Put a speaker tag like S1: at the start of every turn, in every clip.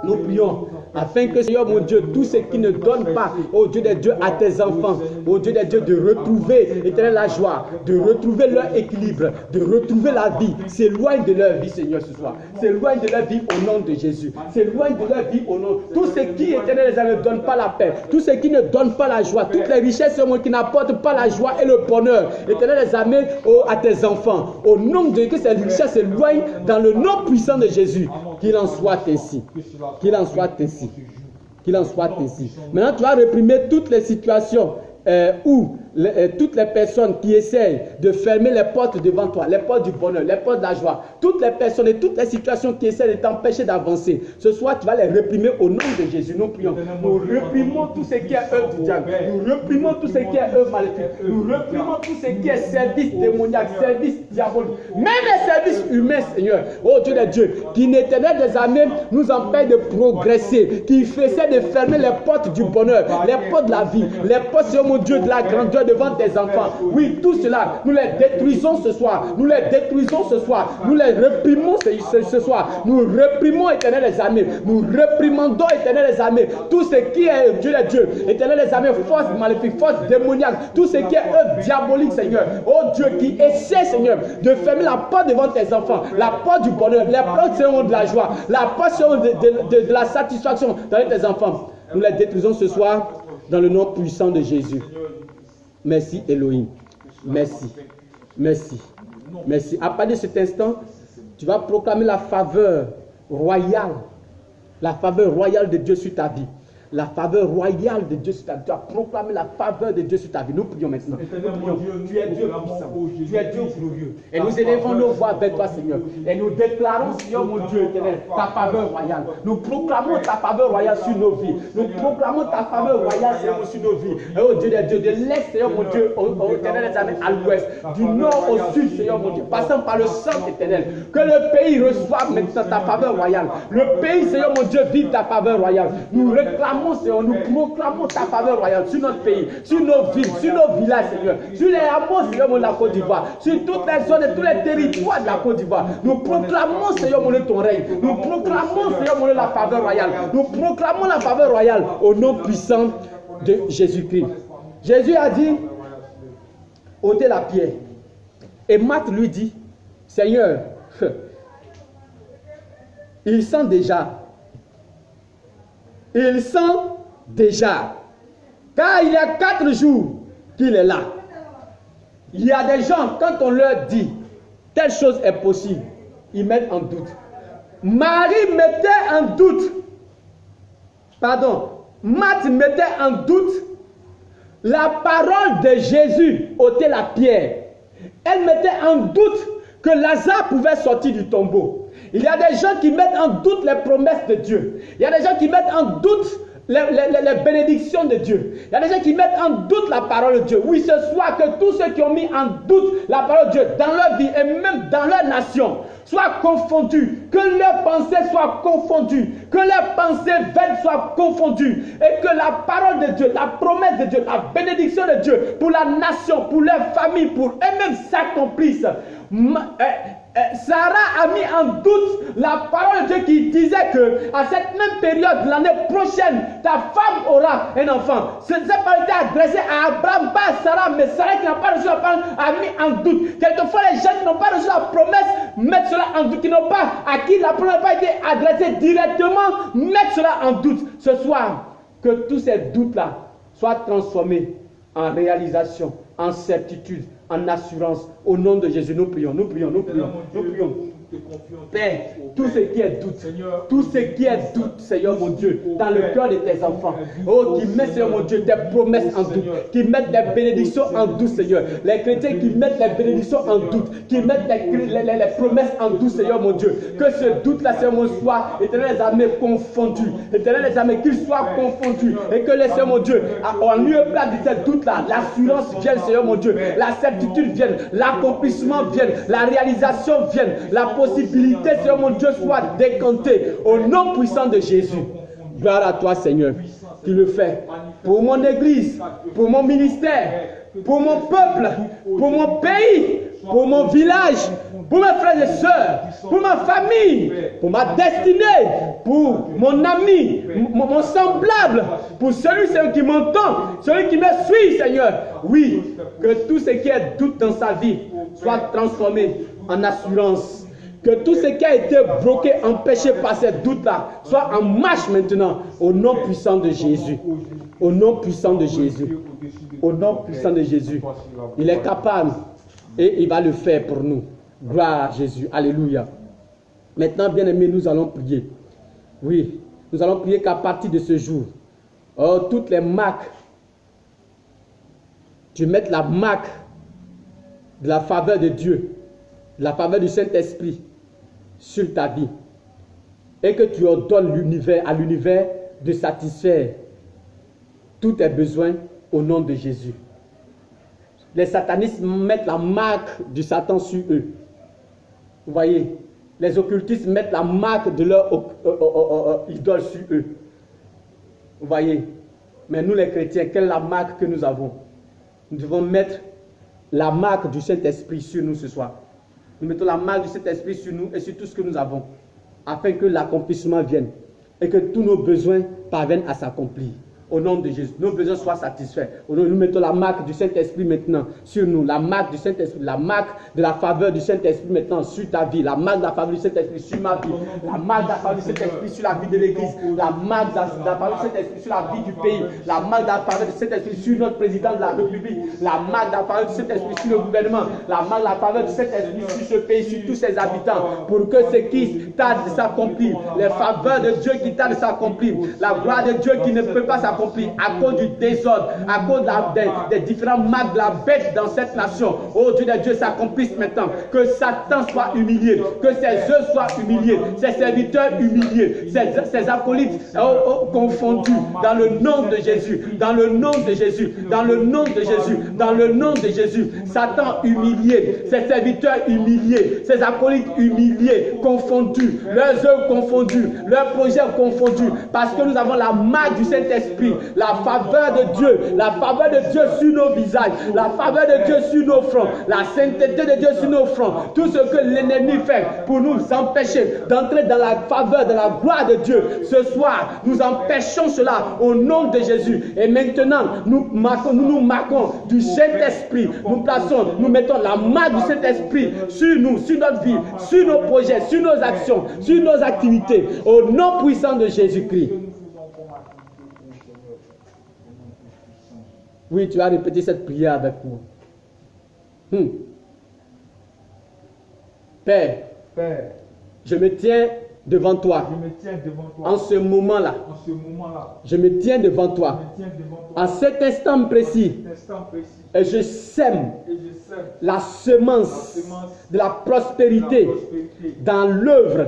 S1: Nous prions afin que, Seigneur mon Dieu, tout ce qui ne donne pas, ô Dieu des dieux, à tes enfants, ô Dieu des dieux, de retrouver, Éternel, la joie, de retrouver leur équilibre, de retrouver la vie, s'éloigne de leur vie, Seigneur, ce soir. S'éloigne de leur vie au nom de Jésus. S'éloigne de leur vie au nom. Tout ce qui, Éternel, ne donne pas la paix, tout ce qui ne donne pas la joie, toutes les richesses, Seigneur, qui n'apportent pas la joie et le bonheur, Éternel, les amène à tes enfants. Au nom de Dieu, que ces richesses s'éloignent dans le nom puissant de Jésus. Qu'il en soit ainsi. Qu'il en soit ainsi. Qu'il en soit ainsi. Maintenant, tu vas réprimer toutes les situations où toutes les personnes qui essayent de fermer les portes devant toi, les portes du bonheur, les portes de la joie, toutes les personnes et toutes les situations qui essaient de t'empêcher d'avancer, ce soir tu vas les réprimer au nom de Jésus. Nous prions. Nous réprimons tout ce qui est œuvre du diable. Nous réprimons tout ce qui est œuvre maléfique. Nous réprimons tout ce qui est service démoniaque, service diabolique, même les services humains, Seigneur. Oh Dieu des dieux, qui n'éternel des armées nous empêche de progresser, qui essaie de fermer les portes du bonheur, les portes de la vie, les portes, Seigneur mon Dieu, de la grandeur devant tes enfants. Oui, tout cela, nous les détruisons ce soir. Nous les détruisons ce soir. Nous les réprimons ce soir. Nous réprimons, Éternel les armées. Nous réprimandons, Éternel les armées. Tout ce qui est Dieu les dieux, Éternel les armées, force maléfique, force démoniaque, tout ce qui est œuvre diabolique, Seigneur. Oh Dieu, qui essaie, Seigneur, de fermer la porte devant tes enfants, la porte du bonheur, la porte, Seigneur, de la joie, la porte, Seigneur, de la satisfaction dans tes enfants. Nous les détruisons ce soir dans le nom puissant de Jésus. Merci Elohim. Merci. Merci. Merci. À partir de cet instant, tu vas proclamer la faveur royale. La faveur royale de Dieu sur ta vie. La faveur royale de Dieu sur ta vie. Tu as proclamé la faveur de Dieu sur ta vie. Nous prions maintenant. Tu es Dieu puissant. Tu es Dieu glorieux. Et nous élevons nos voix vers toi, Seigneur. Et nous déclarons, Seigneur mon Dieu éternel, ta faveur royale. Nous proclamons ta faveur royale sur nos vies. Nous proclamons ta faveur royale, Seigneur, sur nos vies. Et oh Dieu des dieux, de l'est, Seigneur mon Dieu, au éternel des années, à l'ouest, du nord au sud, Seigneur mon Dieu, passant par le sang éternel. Que le pays reçoive maintenant ta faveur royale. Le pays, Seigneur mon Dieu, vive ta faveur royale. Nous réclamons, Seigneur, nous proclamons ta faveur royale sur notre pays, sur nos villes, sur nos villages, Seigneur, sur les hameaux, Seigneur, de la Côte d'Ivoire, sur toutes les zones et tous les territoires de la Côte d'Ivoire. Nous proclamons, Seigneur, mon ton règne. Nous proclamons, Seigneur, mon la faveur royale. Nous proclamons la faveur royale au nom puissant de Jésus-Christ. Jésus a dit, ôtez la pierre. Et Marthe lui dit, Seigneur, il sent déjà. Il sent déjà. Car il y a 4 jours qu'il est là. Il y a des gens, quand on leur dit telle chose est possible, ils mettent en doute. Marie mettait en doute. Pardon. Marthe mettait en doute la parole de Jésus, ôter la pierre. Elle mettait en doute que Lazare pouvait sortir du tombeau. Il y a des gens qui mettent en doute les promesses de Dieu. Il y a des gens qui mettent en doute les bénédictions de Dieu. Il y a des gens qui mettent en doute la parole de Dieu. Oui, ce soir, que tous ceux qui ont mis en doute la parole de Dieu dans leur vie et même dans leur nation soient confondus. Que leurs pensées soient confondues. Que leurs pensées vaines soient confondues. Et que la parole de Dieu, la promesse de Dieu, la bénédiction de Dieu pour la nation, pour leur famille, pour eux-mêmes s'accomplisse. Sarah a mis en doute la parole de Dieu qui disait que à cette même période, l'année prochaine, ta femme aura un enfant. Cette parole était adressée à Abraham, pas à Sarah, mais Sarah qui n'a pas reçu la parole a mis en doute. Quelquefois, les gens qui n'ont pas reçu la promesse mettent cela en doute, qui n'ont pas, à qui la promesse n'a pas été adressée directement, mettent cela en doute. Ce soir, que tous ces doutes-là soient transformés en réalisation, en certitude, en assurance. Au nom de Jésus, nous prions, nous prions, nous prions, nous prions. Père, tout ce qui est doute, tout ce qui est doute, Seigneur mon Dieu, dans le cœur de tes enfants, oh, qui met, Seigneur mon Dieu, des promesses en doute, qui mettent des bénédictions en doute, Seigneur. Les chrétiens qui mettent les bénédictions en doute, qui mettent les promesses en doute, Seigneur mon Dieu. Que ce doute-là, Seigneur mon Dieu, soit, éternel les armées, confondu. Éternel les armées, qu'il soit confondu. Et que les Seigneur mon Dieu, en lieu plat de ce doute-là, l'assurance vienne, Seigneur mon Dieu, la certitude vienne, l'accomplissement vienne, la réalisation vienne, la possibilité, Seigneur mon Dieu, soit décantée au nom puissant de Jésus. Gloire à toi, Seigneur. Tu le fais pour mon église, pour mon ministère, pour mon peuple, pour mon pays, pour mon village, pour mes frères et sœurs, pour ma famille, pour ma destinée, pour mon ami, mon semblable, pour celui qui m'entend, celui qui me suit, Seigneur. Oui, que tout ce qui est doute dans sa vie soit transformé en assurance. Que tout ce qui a été bloqué, empêché par ces doutes-là, soit en marche maintenant, au nom puissant de Jésus. Au nom puissant de Jésus. Au nom puissant de Jésus. Il est capable et il va le faire pour nous. Gloire à Jésus. Alléluia. Maintenant, bien-aimés, nous allons prier. Oui, nous allons prier qu'à partir de ce jour, toutes les marques, tu mettes la marque de la faveur de Dieu, de la faveur du Saint-Esprit sur ta vie, et que tu ordonnes à l'univers de satisfaire tous tes besoins au nom de Jésus. Les satanistes mettent la marque du Satan sur eux. Vous voyez, les occultistes mettent la marque de leur idole sur eux. Vous voyez, mais nous les chrétiens, quelle est la marque que nous avons? Nous devons mettre la marque du Saint-Esprit sur nous ce soir. Nous mettons la marque du Saint-Esprit sur nous et sur tout ce que nous avons, afin que l'accomplissement vienne et que tous nos besoins parviennent à s'accomplir. Au nom de Jésus, nos besoins soient satisfaits. Nous mettons la marque du Saint-Esprit maintenant sur nous. La marque du Saint-Esprit, la marque de la faveur du Saint-Esprit maintenant sur ta vie. La marque de la faveur du Saint-Esprit sur ma vie. La marque de la faveur du Saint-Esprit sur la vie de l'Église. La marque de la faveur du Saint-Esprit sur la vie du pays. La marque de la faveur du Saint-Esprit sur notre président de la République. La marque de la faveur du Saint-Esprit sur le gouvernement. La marque de la faveur du Saint-Esprit sur ce pays, sur tous ses habitants. Pour que ce qui tarde de s'accomplir, les faveurs de Dieu qui tardent de s'accomplir, la gloire de Dieu qui ne peut pas s'accomplir à cause du désordre, à cause des différents marques de la bête dans cette nation. Oh Dieu de Dieu, s'accomplisse maintenant. Que Satan soit humilié, que ses œuvres soient humiliés, ses serviteurs humiliés, ses acolytes confondus dans le nom de Jésus, dans le nom de Jésus, dans le nom de Jésus, dans le nom de Jésus. Satan humilié, ses serviteurs humiliés, ses acolytes humiliés, confondus, leurs œuvres confondues, leurs projets confondus, parce que nous avons la marque du Saint-Esprit. La faveur de Dieu sur nos visages, la faveur de Dieu sur nos fronts, la sainteté de Dieu sur nos fronts, tout ce que l'ennemi fait pour nous empêcher d'entrer dans la faveur, de la gloire de Dieu. Ce soir, nous empêchons cela au nom de Jésus. Et maintenant, nous nous marquons du Saint-Esprit. Nous mettons la marque du Saint-Esprit sur nous, sur notre vie, sur nos projets, sur nos actions, sur nos activités, au nom puissant de Jésus-Christ. Oui, tu as répété cette prière avec moi. Père, je me tiens devant toi. En ce moment-là, je me tiens devant toi. En cet instant précis, et je sème la semence de la prospérité dans l'œuvre,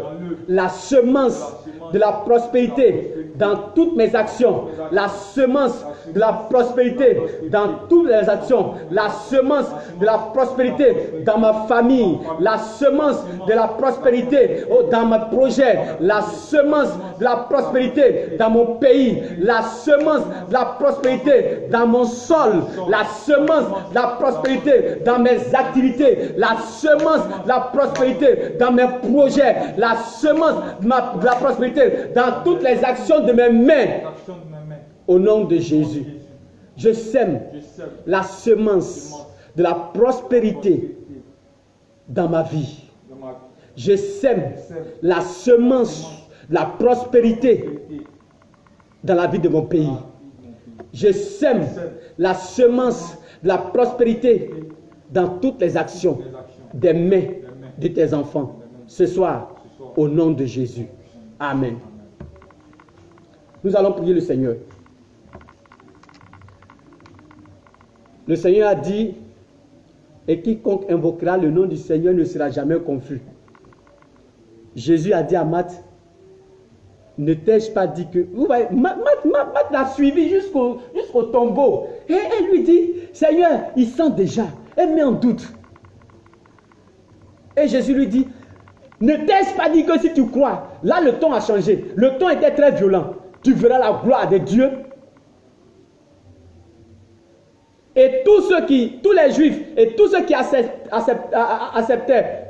S1: la semence de la prospérité dans toutes mes actions, la semence de la prospérité dans toutes les actions, la semence de la prospérité dans ma famille, la semence de la prospérité dans mes projets, la semence de la prospérité dans mon pays, la semence de la prospérité dans mon sol, la semence de la prospérité dans mes activités, la semence de la prospérité dans mes projets, la semence de la prospérité dans toutes les actions de mes mains. Au nom de Jésus, je sème la semence de la prospérité dans ma vie. Je sème la semence de la prospérité dans la vie de mon pays. Je sème la semence de la prospérité dans toutes les actions des mains de tes enfants. Ce soir, au nom de Jésus. Amen. Nous allons prier le Seigneur. Le Seigneur a dit, et quiconque invoquera le nom du Seigneur ne sera jamais confus. Jésus a dit à Marthe, ne t'ai-je pas dit que... Vous voyez, Marthe l'a suivi jusqu'au tombeau. Et elle lui dit, Seigneur, il sent déjà. Elle met en doute. Et Jésus lui dit, ne t'ai-je pas dit que si tu crois, là le ton a changé. Le ton était très violent. Tu verras la gloire de Dieu. Et tous les Juifs et tous ceux qui acceptaient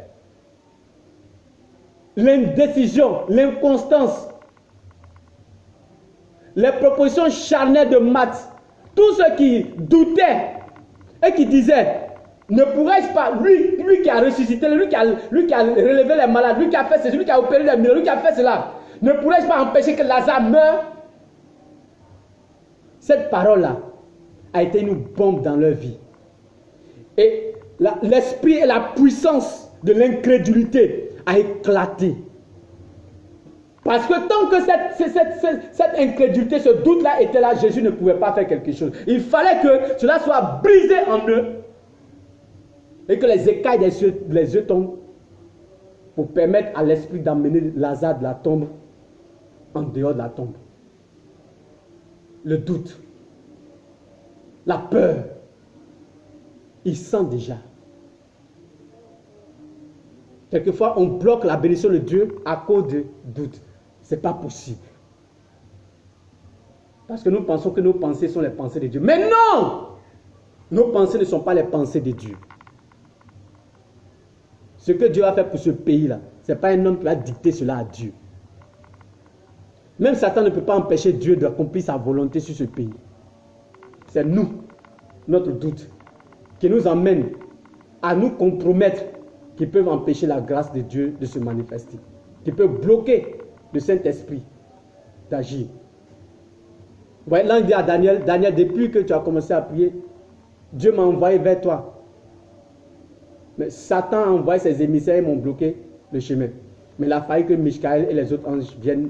S1: l'indécision, l'inconstance, les propositions charnelles de Matthes, tous ceux qui doutaient et qui disaient, ne pourrais-je pas, lui qui a ressuscité, lui qui a relevé les malades, lui qui a fait ceci, lui qui a opéré les miracles, lui qui a fait cela, ne pourrais-je pas empêcher que Lazare meure? Cette parole-là a été une bombe dans leur vie. Et l'esprit et la puissance de l'incrédulité a éclaté. Parce que tant que cette incrédulité, ce doute-là était là, Jésus ne pouvait pas faire quelque chose. Il fallait que cela soit brisé en eux et que les écailles des yeux tombent pour permettre à l'esprit d'emmener Lazare de la tombe en dehors de la tombe. Le doute, la peur, il sent déjà. Quelquefois, on bloque la bénédiction de Dieu à cause de doute. Ce n'est pas possible. Parce que nous pensons que nos pensées sont les pensées de Dieu. Mais non! Nos pensées ne sont pas les pensées de Dieu. Ce que Dieu a fait pour ce pays-là, ce n'est pas un homme qui va dicter cela à Dieu. Même Satan ne peut pas empêcher Dieu d'accomplir sa volonté sur ce pays. C'est nous, notre doute, qui nous emmène à nous compromettre, qui peuvent empêcher la grâce de Dieu de se manifester, qui peuvent bloquer le Saint-Esprit d'agir. Vous voyez, là, il dit à Daniel, Daniel, depuis que tu as commencé à prier, Dieu m'a envoyé vers toi. Mais Satan a envoyé ses émissaires et m'ont bloqué le chemin. Mais il a fallu que Michaël et les autres anges viennent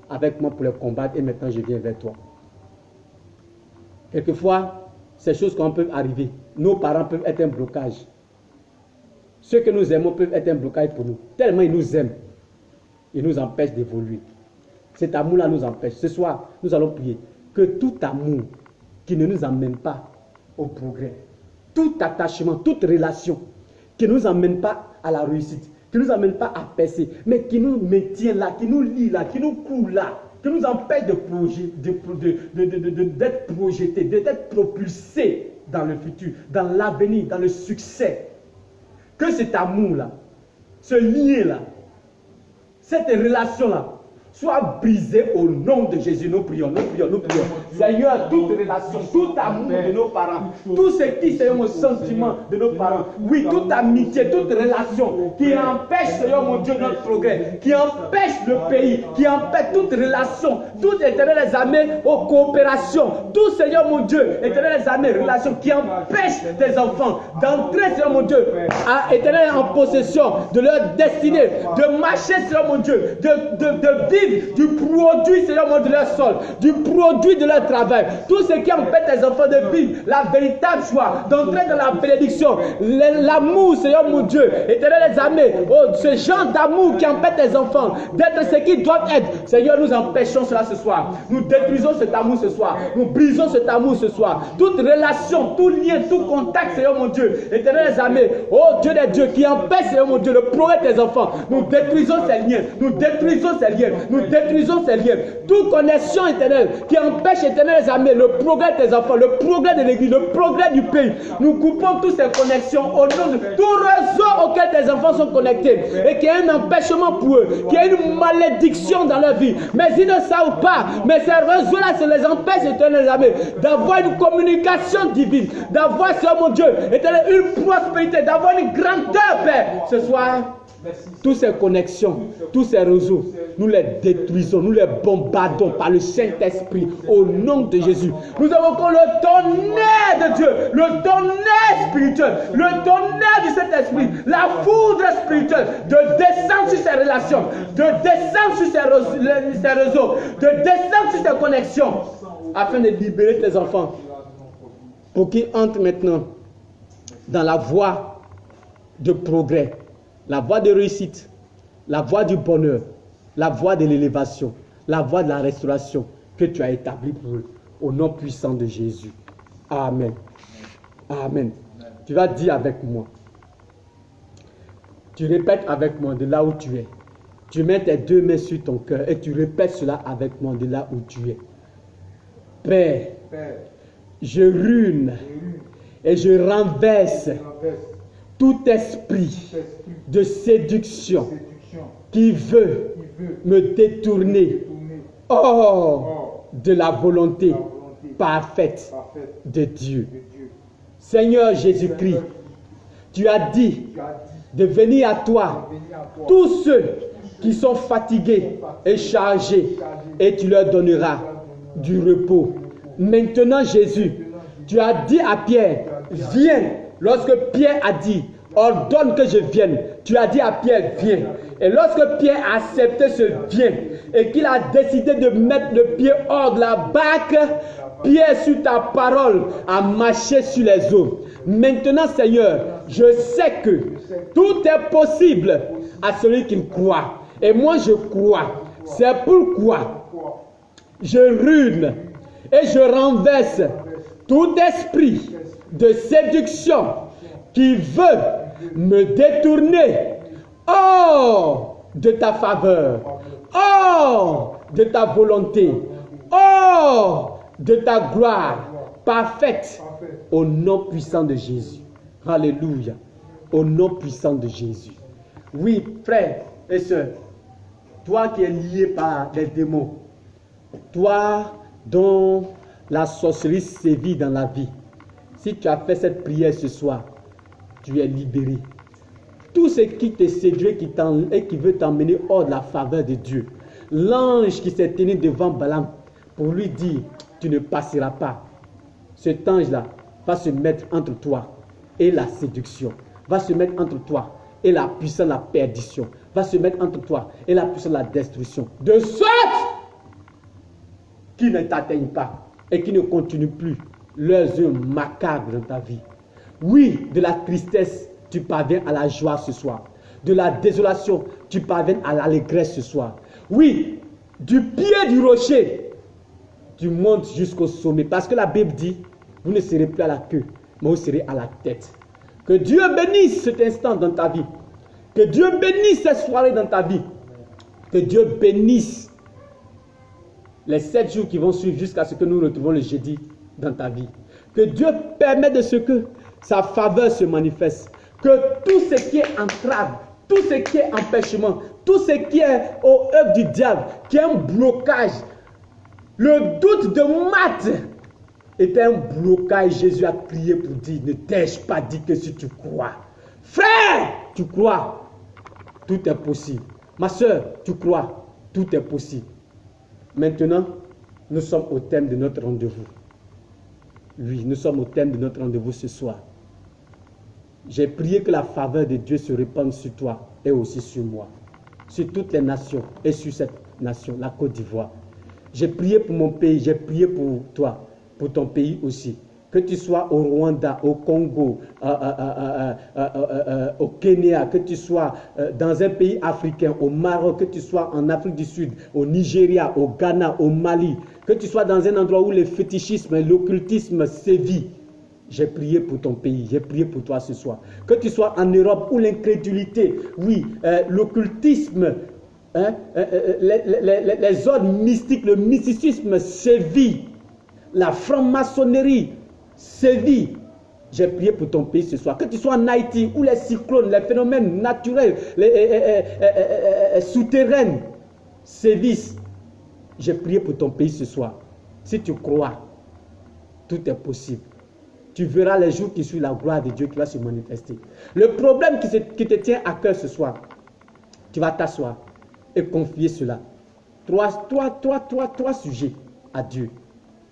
S1: avec moi pour les combattre et maintenant je viens vers toi. Quelquefois, ces choses qu'on peut arriver. Nos parents peuvent être un blocage. Ceux que nous aimons peuvent être un blocage pour nous. Tellement ils nous aiment. Ils nous empêchent d'évoluer. Cet amour-là nous empêche. Ce soir, nous allons prier que tout amour qui ne nous emmène pas au progrès, tout attachement, toute relation qui ne nous emmène pas à la réussite, qui ne nous amène pas à percer, mais qui nous maintient là, qui nous lie là, qui nous coule là, qui nous empêche d'être projetés, d'être propulsés dans le futur, dans l'avenir, dans le succès. Que cet amour-là, ce lien-là, cette relation-là, soit brisé au nom de Jésus. Nous prions, nous prions, nous prions. Seigneur, toute relation, tout amour de nos parents, tout ce qui, Seigneur, mon sentiment de nos parents, oui, toute amitié, toute relation qui empêche, Seigneur, mon Dieu, notre progrès, qui empêche le pays, qui empêche toute relation, toute éternelle armée aux coopérations, tout, Seigneur, mon Dieu, éternelle armée, relation qui empêche tes enfants d'entrer, Seigneur, mon Dieu, à éternel en possession de leur destinée, de marcher, Seigneur, mon Dieu, de vivre du produit, Seigneur, mon Dieu, de leur sol, du produit de leur travail. Tout ce qui empêche tes enfants de vivre la véritable joie, d'entrer dans la bénédiction, l'amour, Seigneur, mon Dieu, éternel les armées, oh, ce genre d'amour qui empêche tes enfants d'être ce qu'ils doivent être. Seigneur, nous empêchons cela ce soir. Nous détruisons cet amour ce soir. Nous brisons cet amour ce soir. Toute relation, tout lien, tout contact, Seigneur, mon Dieu, éternel les armées, oh Dieu des dieux, qui empêche, Seigneur, mon Dieu, le progrès de tes enfants. Nous détruisons ces liens. Nous détruisons ces liens. Nous détruisons ces liens. Toute connexion éternelle qui empêche, éternel les armées, le progrès de tes enfants, le progrès de l'église, le progrès du pays. Nous coupons toutes ces connexions au nom de tout réseau auquel tes enfants sont connectés et qui est un empêchement pour eux, qui est une malédiction dans leur vie. Mais ils ne savent pas. Mais ces réseaux-là, ça les empêche, éternel les armées, d'avoir une communication divine, d'avoir, Seigneur mon Dieu, éternel, une prospérité, d'avoir une grandeur, Père. Ce soir, toutes ces connexions, tous ces réseaux, nous les détruisons, nous les bombardons par le Saint-Esprit au nom de Jésus. Nous invoquons le tonnerre de Dieu, le tonnerre spirituel, le tonnerre du Saint-Esprit, la foudre spirituelle de descendre sur ces relations, de descendre sur ces réseaux, de descendre sur ces connexions afin de libérer tes enfants pour qu'ils entrent maintenant dans la voie de progrès, la voie de réussite, la voie du bonheur, la voie de l'élévation, la voie de la restauration que tu as établie pour eux, au nom puissant de Jésus. Amen. Amen. Tu vas dire avec moi. Tu répètes avec moi de là où tu es. Tu mets tes deux mains sur ton cœur et tu répètes cela avec moi de là où tu es. Père, je ruine Et je renverse tout esprit de séduction qui veut me détourner hors de la volonté parfaite de Dieu. Seigneur Jésus-Christ, tu as dit de venir à toi tous ceux qui sont fatigués et chargés, et tu leur donneras du repos. Maintenant, Jésus, tu as dit à Pierre, viens. Lorsque Pierre a dit, ordonne que je vienne, tu as dit à Pierre, viens. Et lorsque Pierre a accepté ce viens, et qu'il a décidé de mettre le pied hors de la barque, Pierre, sur ta parole, a marché sur les eaux. Maintenant, Seigneur, je sais que tout est possible à celui qui me croit. Et moi, je crois. C'est pourquoi je ruine et je renverse tout esprit de séduction qui veut me détourner hors de ta faveur, hors de ta volonté, hors de ta gloire parfaite, au nom puissant de Jésus. Alléluia. Au nom puissant de Jésus. Oui, frères et sœurs, toi qui es lié par les démons, toi dont la sorcellerie sévit dans la vie, si tu as fait cette prière ce soir, tu es libéré. Tout ce qui te séduit et qui veut t'emmener hors de la faveur de Dieu, l'ange qui s'est tenu devant Balaam pour lui dire, tu ne passeras pas. Cet ange-là va se mettre entre toi et la séduction, va se mettre entre toi et la puissance de la perdition, va se mettre entre toi et la puissance de la destruction, de sorte qu'ils ne t'atteignent pas et qui ne continuent plus leurs œuvres macabres dans ta vie. Oui, de la tristesse, tu parviens à la joie ce soir. De la désolation, tu parviens à l'allégresse ce soir. Oui, du pied du rocher, tu montes jusqu'au sommet. Parce que la Bible dit, vous ne serez plus à la queue, mais vous serez à la tête. Que Dieu bénisse cet instant dans ta vie. Que Dieu bénisse cette soirée dans ta vie. Que Dieu bénisse les 7 jours qui vont suivre jusqu'à ce que nous retrouvons le jeudi dans ta vie. Que Dieu permette de ce que sa faveur se manifeste. Que tout ce qui est entrave, tout ce qui est empêchement, tout ce qui est au œuvre du diable, qui est un blocage, le doute de Matthe était un blocage. Jésus a crié pour dire, ne t'ai-je pas dit que si tu crois, frère, tu crois, tout est possible. Ma soeur, tu crois, tout est possible. Maintenant, nous sommes au thème de notre rendez-vous. Oui, nous sommes au thème de notre rendez-vous ce soir. J'ai prié que la faveur de Dieu se répande sur toi et aussi sur moi, sur toutes les nations et sur cette nation, la Côte d'Ivoire. J'ai prié pour mon pays, j'ai prié pour toi, pour ton pays aussi. Que tu sois au Rwanda, au Congo, au Kenya, que tu sois dans un pays africain, au Maroc, que tu sois en Afrique du Sud, au Nigeria, au Ghana, au Mali, que tu sois dans un endroit où le fétichisme et l'occultisme sévit. J'ai prié pour ton pays, j'ai prié pour toi ce soir. Que tu sois en Europe où l'incrédulité, oui, l'occultisme, les ordres mystiques, le mysticisme sévit, la franc-maçonnerie sévit. J'ai prié pour ton pays ce soir. Que tu sois en Haïti où les cyclones, les phénomènes naturels, souterrains sévissent. J'ai prié pour ton pays ce soir. Si tu crois, tout est possible. Tu verras les jours qui suivent la gloire de Dieu qui va se manifester. Le problème qui te tient à cœur ce soir, tu vas t'asseoir et confier cela. Trois sujets à Dieu.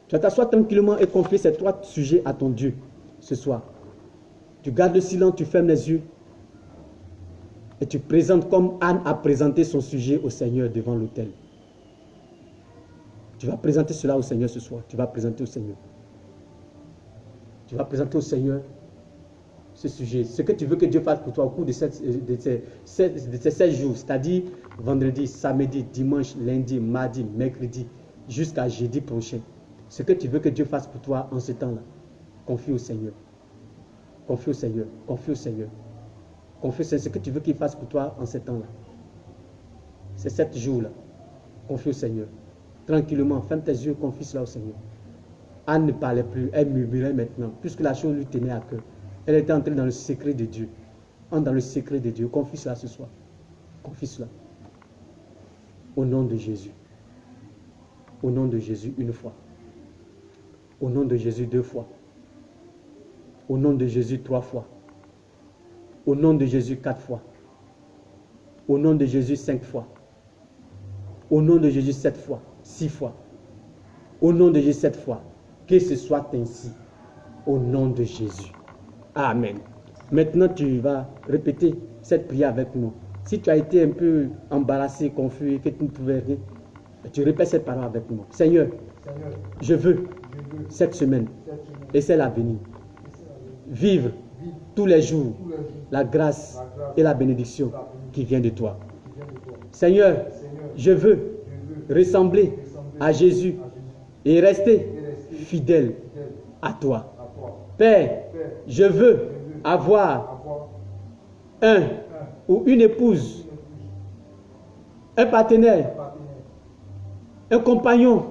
S1: Tu vas t'asseoir tranquillement et confier ces 3 sujets à ton Dieu ce soir. Tu gardes le silence, tu fermes les yeux et tu présentes comme Anne a présenté son sujet au Seigneur devant l'autel. Tu vas présenter cela au Seigneur ce soir. Tu vas présenter au Seigneur. Tu vas présenter au Seigneur ce sujet. Ce que tu veux que Dieu fasse pour toi au cours de ces 7 jours, c'est-à-dire vendredi, samedi, dimanche, lundi, mardi, mercredi, jusqu'à jeudi prochain. Ce que tu veux que Dieu fasse pour toi en ce temps-là, confie au Seigneur. Confie au Seigneur. Confie au Seigneur. Confie au Seigneur. Ce que tu veux qu'il fasse pour toi en ce temps-là. Ces 7 jours-là, confie au Seigneur. Tranquillement, ferme tes yeux, confie cela au Seigneur. Anne ne parlait plus, elle murmurait maintenant, puisque la chose lui tenait à cœur. Elle était entrée dans le secret de Dieu. Entre dans le secret de Dieu. Confie cela ce soir. Confie cela. Au nom de Jésus. Au nom de Jésus, une fois. Au nom de Jésus, 2 fois. Au nom de Jésus, 3 fois. Au nom de Jésus, 4 fois. Au nom de Jésus, 5 fois. Au nom de Jésus, 7 fois. 6 fois. Au nom de Jésus, 7 fois. Que ce soit ainsi. Au nom de Jésus. Amen. Maintenant, tu vas répéter cette prière avec nous. Si tu as été un peu embarrassé, confus et que tu ne pouvais rien, tu répètes cette parole avec nous. Seigneur, je veux cette semaine et celle à venir vivre tous les jours la grâce et la bénédiction qui vient de toi. Seigneur, je veux ressembler à Jésus et rester fidèle à toi. Père, je veux avoir un ou une épouse, un partenaire, un compagnon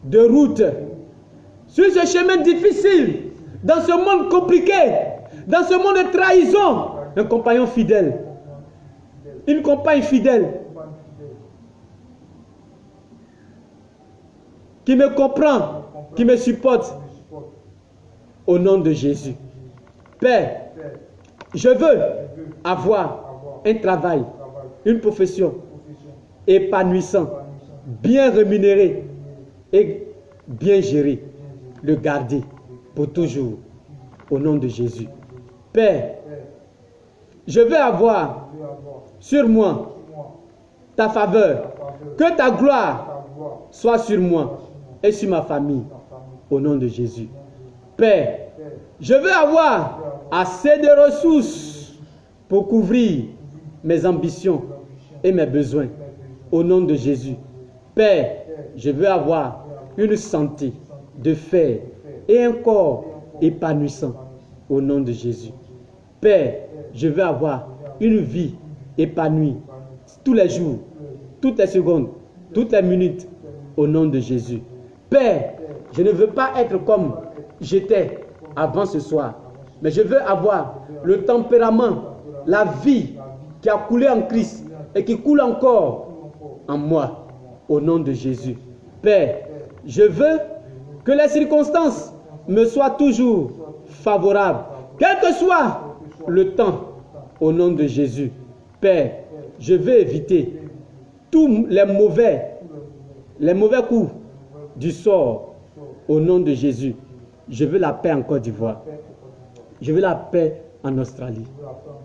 S1: de route sur ce chemin difficile, dans ce monde compliqué, dans ce monde de trahison, un compagnon fidèle, une compagne fidèle qui me comprend, qui me supporte au nom de Jésus. Père, je veux avoir un travail, une profession épanouissant, bien rémunéré et bien géré, le garder pour toujours au nom de Jésus. Père, je veux avoir sur moi ta faveur, que ta gloire soit sur moi et sur ma famille au nom de Jésus. Père, je veux avoir assez de ressources pour couvrir mes ambitions et mes besoins au nom de Jésus. Père, je veux avoir une santé de fer et un corps épanouissant au nom de Jésus. Père, je veux avoir une vie épanouie tous les jours, toutes les secondes, toutes les minutes au nom de Jésus. Père, je ne veux pas être comme j'étais avant ce soir, mais je veux avoir le tempérament, la vie qui a coulé en Christ et qui coule encore en moi au nom de Jésus. Père, je veux que les circonstances me soient toujours favorables, quel que soit le temps, au nom de Jésus. Père, je veux éviter tous les mauvais coups du sort au nom de Jésus. Je veux la paix en Côte d'Ivoire. Je veux la paix en Australie.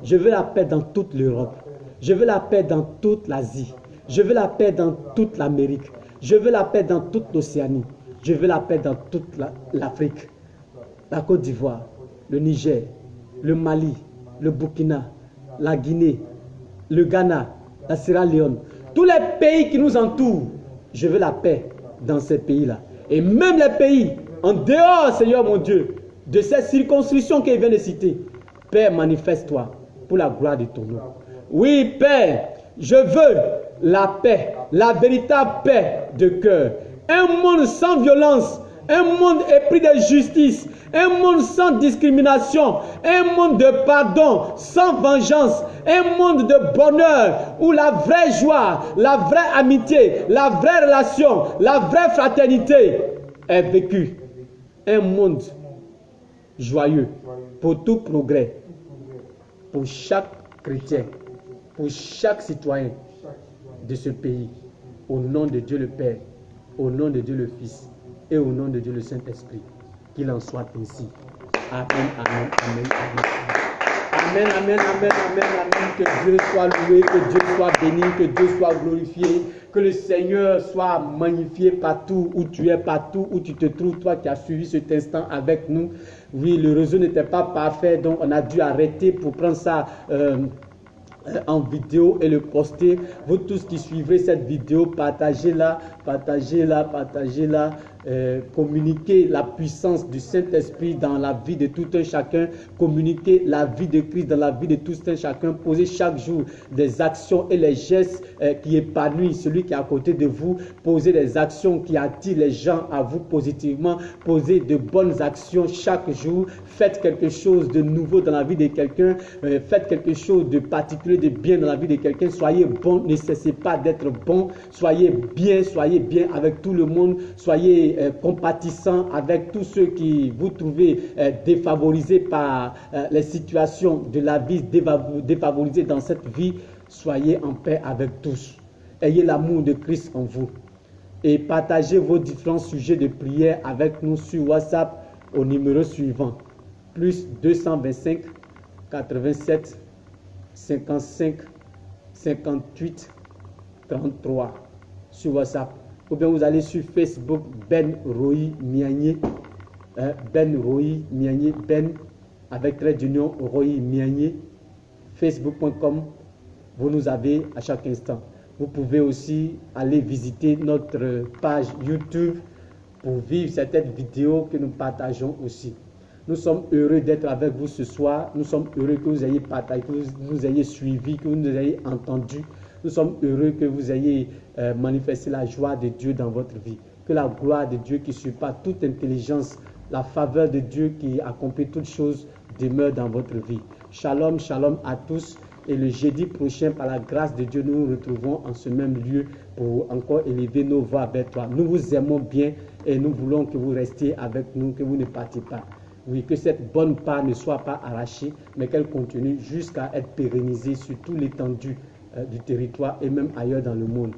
S1: Je veux la paix dans toute l'Europe. Je veux la paix dans toute l'Asie. Je veux la paix dans toute l'Amérique. Je veux la paix dans toute l'Océanie. Je veux la paix dans toute l'Afrique. La Côte d'Ivoire, le Niger, le Mali, le Burkina, la Guinée, le Ghana, la Sierra Leone. Tous les pays qui nous entourent, je veux la paix dans ces pays-là. Et même les pays en dehors, Seigneur mon Dieu, de ces circonscriptions qu'il vient de citer. Père, manifeste-toi pour la gloire de ton nom. Oui, Père, je veux la paix, la véritable paix de cœur. Un monde sans violence, un monde épris de justice, un monde sans discrimination, un monde de pardon, sans vengeance, un monde de bonheur où la vraie joie, la vraie amitié, la vraie relation, la vraie fraternité est vécue. Un monde joyeux pour tout progrès, pour chaque chrétien, pour chaque citoyen de ce pays, au nom de Dieu le Père, au nom de Dieu le Fils et au nom de Dieu le Saint-Esprit. Qu'il en soit ainsi. Amen, amen, amen, amen. Amen, amen, amen, amen, amen. Que Dieu soit loué, que Dieu soit béni, que Dieu soit glorifié, que le Seigneur soit magnifié partout où tu es, partout où tu te trouves, toi qui as suivi cet instant avec nous. Oui, le réseau n'était pas parfait, donc on a dû arrêter pour prendre ça en vidéo et le poster. Vous tous qui suivrez cette vidéo, partagez-la, partagez-la, partagez-la. Communiquez la puissance du Saint-Esprit dans la vie de tout un chacun. Communiquez la vie de Christ dans la vie de tout un chacun. Posez chaque jour des actions et les gestes qui épanouissent celui qui est à côté de vous. Posez des actions qui attirent les gens à vous positivement. Posez de bonnes actions chaque jour. Faites quelque chose de nouveau dans la vie de quelqu'un. Faites quelque chose de particulier, de bien dans la vie de quelqu'un. Soyez bon, ne cessez pas d'être bon. Soyez bien avec tout le monde. Soyez compatissant avec tous ceux qui vous trouvez défavorisés par les situations de la vie, défavorisés dans cette vie. Soyez en paix avec tous. Ayez l'amour de Christ en vous. Et partagez vos différents sujets de prière avec nous sur WhatsApp au numéro suivant. Plus 225 87 55 58 33 sur WhatsApp. Ou bien vous allez sur Facebook, Ben Roy Miagné, Ben Roy Miagné, Ben avec trait d'union Roy Miagné, facebook.com, vous nous avez à chaque instant. Vous pouvez aussi aller visiter notre page YouTube pour vivre certaines vidéos que nous partageons aussi. Nous sommes heureux d'être avec vous ce soir. Nous sommes heureux que vous ayez partagé, que vous nous ayez suivis, que vous nous ayez entendus. Nous sommes heureux que vous ayez manifesté la joie de Dieu dans votre vie. Que la gloire de Dieu qui surpasse toute intelligence, la faveur de Dieu qui accomplit toutes choses demeure dans votre vie. Shalom, shalom à tous. Et le jeudi prochain, par la grâce de Dieu, nous nous retrouvons en ce même lieu pour encore élever nos voix avec toi. Nous vous aimons bien et nous voulons que vous restiez avec nous, que vous ne partiez pas. Oui, que cette bonne part ne soit pas arrachée, mais qu'elle continue jusqu'à être pérennisée sur toute l'étendue du territoire et même ailleurs dans le monde.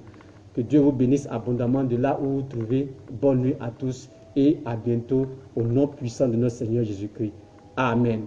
S1: Que Dieu vous bénisse abondamment de là où vous vous trouvez. Bonne nuit à tous et à bientôt au nom puissant de notre Seigneur Jésus-Christ. Amen.